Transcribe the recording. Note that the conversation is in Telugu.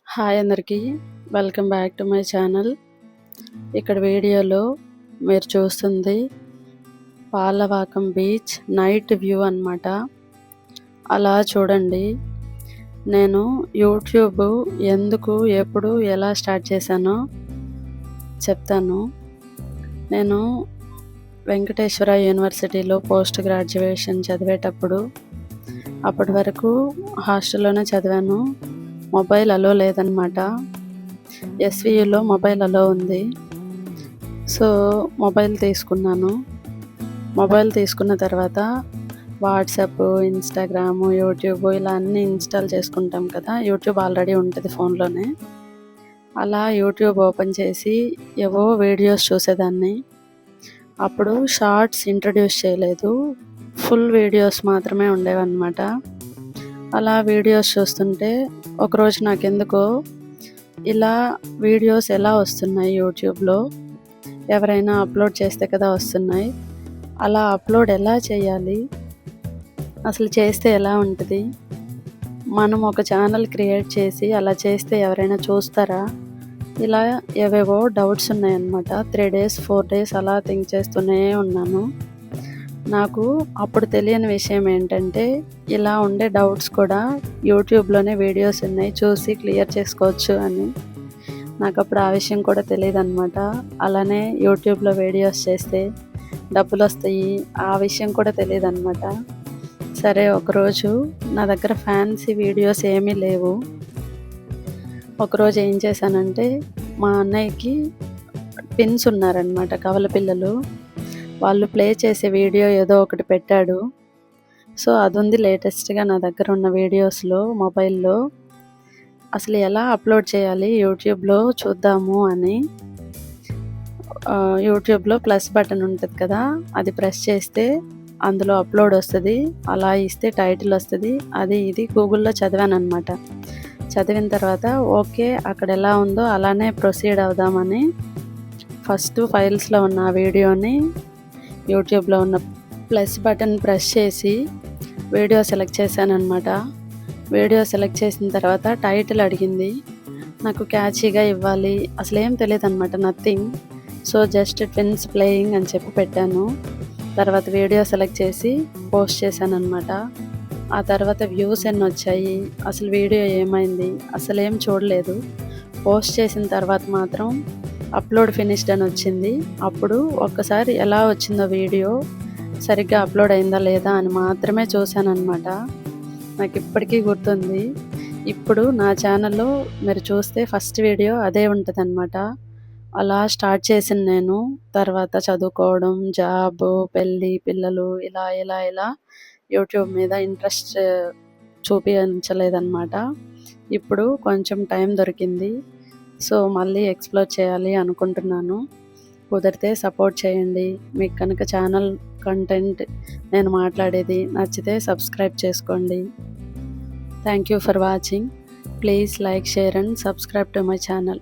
హాయ్ అందరికీ, welcome back to my channel. ఇక్కడ వీడియోలో మీరు చూస్తుంది పాలవాకం బీచ్ నైట్ వ్యూ అన్నమాట. అలా చూడండి. నేను యూట్యూబ్ ఎందుకు, ఎప్పుడు, ఎలా స్టార్ట్ చేశానో చెప్తాను. నేను వెంకటేశ్వర యూనివర్సిటీలో పోస్ట్ గ్రాడ్యుయేషన్ చదివేటప్పుడు అప్పటి వరకు హాస్టల్లోనే చదివాను. మొబైల్ అలో లేదనమాట. ఎస్వియులో మొబైల్ అలో ఉంది. సో మొబైల్ తీసుకున్నాను. మొబైల్ తీసుకున్న తర్వాత వాట్సాప్, ఇన్స్టాగ్రామ్, యూట్యూబ్ ఇలా అన్నీ ఇన్స్టాల్ చేసుకుంటాం కదా. యూట్యూబ్ ఆల్రెడీ ఉంటుంది ఫోన్లోనే. అలా యూట్యూబ్ ఓపెన్ చేసి ఏవో వీడియోస్ చూసేదాన్ని. అప్పుడు షార్ట్స్ ఇంట్రడ్యూస్ చేయలేదు, ఫుల్ వీడియోస్ మాత్రమే ఉండేవన్నమాట. అలా వీడియోస్ చూస్తుంటే ఒకరోజు నాకెందుకో ఇలా వీడియోస్ ఎలా వస్తున్నాయి యూట్యూబ్లో, ఎవరైనా అప్లోడ్ చేస్తే కదా వస్తున్నాయి, అలా అప్లోడ్ ఎలా చేయాలి, అసలు చేస్తే ఎలా ఉంటుంది, మనం ఒక ఛానల్ క్రియేట్ చేసి అలా చేస్తే ఎవరైనా చూస్తారా, ఇలా ఏవేవో డౌట్స్ ఉన్నాయన్నమాట. 3 days 4 days అలా థింక్ చేస్తూనే ఉన్నాను. నాకు అప్పుడు తెలియని విషయం ఏంటంటే, ఇలా ఉండే డౌట్స్ కూడా యూట్యూబ్లోనే వీడియోస్ ఉన్నాయి, చూసి క్లియర్ చేసుకోవచ్చు అని. నాకు అప్పుడు ఆ విషయం కూడా తెలియదు అనమాట. అలానే యూట్యూబ్లో వీడియోస్ చేస్తే డబ్బులు వస్తాయి, ఆ విషయం కూడా తెలియదు అనమాట. సరే, ఒకరోజు నా దగ్గర ఫ్యాన్సీ వీడియోస్ ఏమీ లేవు. ఒకరోజు ఏం చేశానంటే, మా అన్నయ్యకి పిన్స్ ఉన్నారనమాట, కవల పిల్లలు. వాళ్ళు ప్లే చేసే వీడియో ఏదో ఒకటి పెట్టాడు. సో అది ఉంది లేటెస్ట్గా నా దగ్గర ఉన్న వీడియోస్లో మొబైల్లో. అసలు ఎలా అప్లోడ్ చేయాలి యూట్యూబ్లో చూద్దాము అని యూట్యూబ్లో ప్లస్ బటన్ ఉంటుంది కదా, అది ప్రెస్ చేస్తే అందులో అప్లోడ్ వస్తుంది. అలా ఇస్తే టైటిల్ వస్తుంది. అది ఇది గూగుల్లో చదివాను అనమాట. చదివిన తర్వాత ఓకే, అక్కడ ఎలా ఉందో అలానే ప్రొసీడ్ అవుదామని ఫస్ట్ ఫైల్స్లో ఉన్న వీడియోని యూట్యూబ్లో ఉన్న ప్లస్ బటన్ ప్రెస్ చేసి వీడియో సెలెక్ట్ చేశాను అనమాట. వీడియో సెలెక్ట్ చేసిన తర్వాత టైటిల్ అడిగింది. నాకు క్యాచీగా ఇవ్వాలి, అసలు ఏం తెలియదు అనమాట, nothing. So just twins playing అని చెప్పి పెట్టాను. తర్వాత వీడియో సెలెక్ట్ చేసి పోస్ట్ చేశాను అనమాట. ఆ తర్వాత వ్యూస్ ఎన్ని వచ్చాయి, అసలు వీడియో ఏమైంది, అసలు ఏం చూడలేదు. పోస్ట్ చేసిన తర్వాత మాత్రం అప్లోడ్ ఫినిష్డ్ అని వచ్చింది. అప్పుడు ఒక్కసారి ఎలా వచ్చిందో వీడియో, సరిగ్గా అప్లోడ్ అయిందా లేదా అని మాత్రమే చూశానన్నమాట. నాకు ఇప్పటికీ గుర్తుంది. ఇప్పుడు నా ఛానల్లో మీరు చూస్తే ఫస్ట్ వీడియో అదే ఉంటుందన్నమాట. అలా స్టార్ట్ చేసిన నేను తర్వాత చదువుకోవడం, జాబ్, పెళ్ళి, పిల్లలు, ఇలా ఇలా ఇలా యూట్యూబ్ మీద ఇంట్రెస్ట్ చూపించలేదన్నమాట. ఇప్పుడు కొంచెం టైం దొరికింది. సో మళ్ళీ ఎక్స్ప్లోర్ చేయాలి అనుకుంటున్నాను. కుదిరితే సపోర్ట్ చేయండి. మీకు కనుక ఛానల్ కంటెంట్, నేను మాట్లాడేది నచ్చితే సబ్స్క్రైబ్ చేసుకోండి. Thank you for watching. Please like, share and subscribe to my channel.